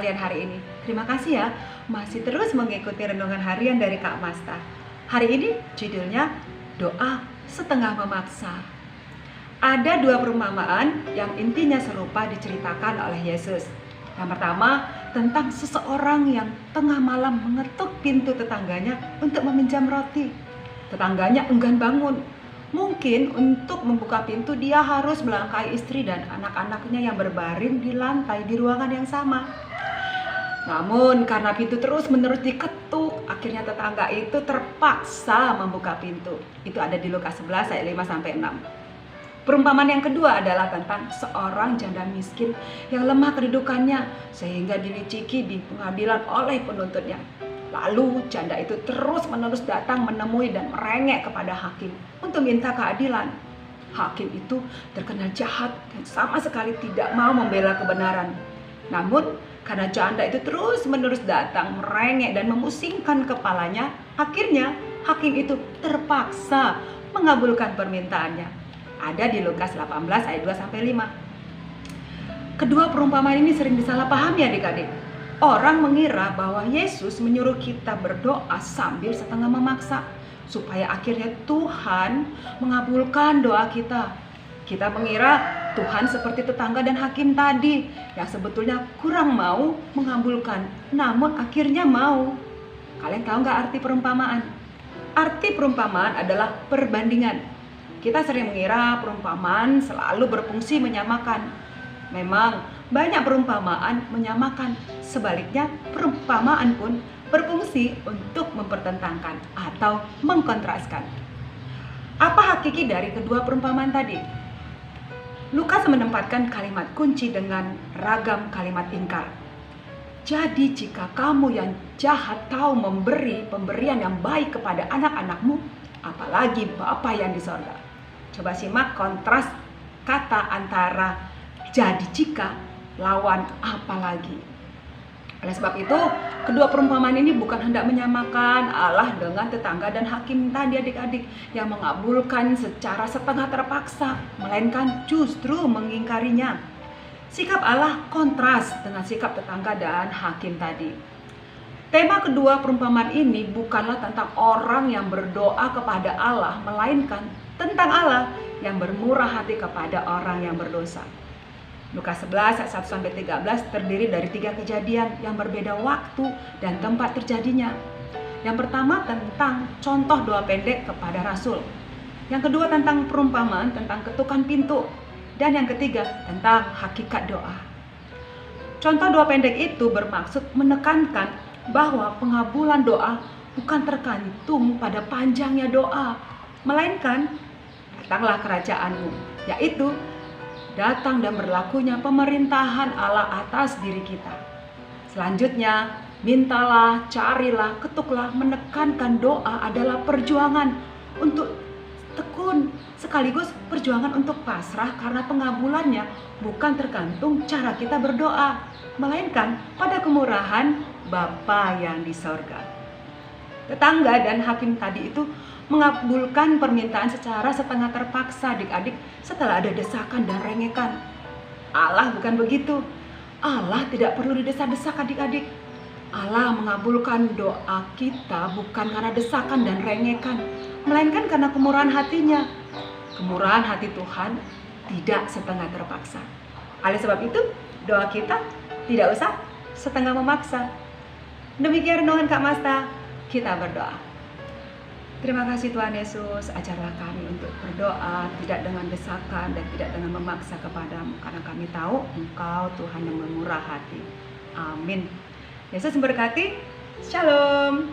harian hari ini. Terima kasih ya, masih terus mengikuti renungan harian dari Kak Masta. Hari ini judulnya Doa Setengah Memaksa. Ada dua perumpamaan yang intinya serupa diceritakan oleh Yesus. Yang pertama, tentang seseorang yang tengah malam mengetuk pintu tetangganya untuk meminjam roti. Tetangganya enggan bangun. Mungkin untuk membuka pintu dia harus melangkahi istri dan anak-anaknya yang berbaring di lantai di ruangan yang sama. Namun karena pintu terus-menerus diketuk, akhirnya tetangga itu terpaksa membuka pintu. Itu ada di Lukas 11 ayat 5-6. Perumpamaan yang kedua adalah tentang seorang janda miskin yang lemah kedudukannya sehingga diliciki di pengadilan oleh penuntutnya. Lalu janda itu terus-menerus datang menemui dan merengek kepada hakim untuk minta keadilan. Hakim itu terkenal jahat dan sama sekali tidak mau membela kebenaran. Namun karena janda itu terus-menerus datang merengek dan memusingkan kepalanya, akhirnya hakim itu terpaksa mengabulkan permintaannya. Ada di Lukas 18 ayat 2-5. Kedua perumpamaan ini sering disalahpahami adik-adik. Orang mengira bahwa Yesus menyuruh kita berdoa sambil setengah memaksa supaya akhirnya Tuhan mengabulkan doa kita. Kita mengira Tuhan seperti tetangga dan hakim tadi yang sebetulnya kurang mau mengabulkan, namun akhirnya mau. Kalian tahu nggak arti perumpamaan? Arti perumpamaan adalah perbandingan. Kita sering mengira perumpamaan selalu berfungsi menyamakan. Memang banyak perumpamaan menyamakan. Sebaliknya, perumpamaan pun berfungsi untuk mempertentangkan atau mengkontraskan. Apa hakiki dari kedua perumpamaan tadi? Lukas menempatkan kalimat kunci dengan ragam kalimat ingkar. Jadi jika kamu yang jahat tahu memberi pemberian yang baik kepada anak-anakmu, apalagi Bapa yang di sorga. Coba simak kontras kata antara jadi jika lawan apalagi. Oleh sebab itu, kedua perumpamaan ini bukan hendak menyamakan Allah dengan tetangga dan hakim tadi adik-adik yang mengabulkan secara setengah terpaksa, melainkan justru mengingkarinya. Sikap Allah kontras dengan sikap tetangga dan hakim tadi. Tema kedua perumpamaan ini bukanlah tentang orang yang berdoa kepada Allah, melainkan tentang Allah yang bermurah hati kepada orang yang berdosa. Lukas 11 ayat 1-13 terdiri dari 3 kejadian yang berbeda waktu dan tempat terjadinya. Yang pertama tentang contoh doa pendek kepada Rasul. Yang kedua tentang perumpamaan tentang ketukan pintu. Dan yang ketiga tentang hakikat doa. Contoh doa pendek itu bermaksud menekankan bahwa pengabulan doa bukan tergantung pada panjangnya doa, melainkan datanglah kerajaanmu, yaitu datang dan berlakunya pemerintahan Allah atas diri kita. Selanjutnya, mintalah, carilah, ketuklah. Menekankan doa adalah perjuangan untuk tekun, sekaligus perjuangan untuk pasrah karena pengabulannya bukan tergantung cara kita berdoa, melainkan pada kemurahan Bapa yang di sorga. Tetangga dan hakim tadi itu mengabulkan permintaan secara setengah terpaksa adik-adik setelah ada desakan dan rengekan. Allah bukan begitu. Allah tidak perlu didesak-desak adik-adik. Allah mengabulkan doa kita bukan karena desakan dan rengekan, melainkan karena kemurahan hatinya. Kemurahan hati Tuhan tidak setengah terpaksa. Oleh sebab itu, doa kita tidak usah setengah memaksa. Demikian renungan Kak Masta, kita berdoa. Terima kasih Tuhan Yesus, ajarlah kami untuk berdoa tidak dengan desakan dan tidak dengan memaksa kepadamu, karena kami tahu Engkau Tuhan yang bermurah hati. Amin. Yesus memberkati. Shalom.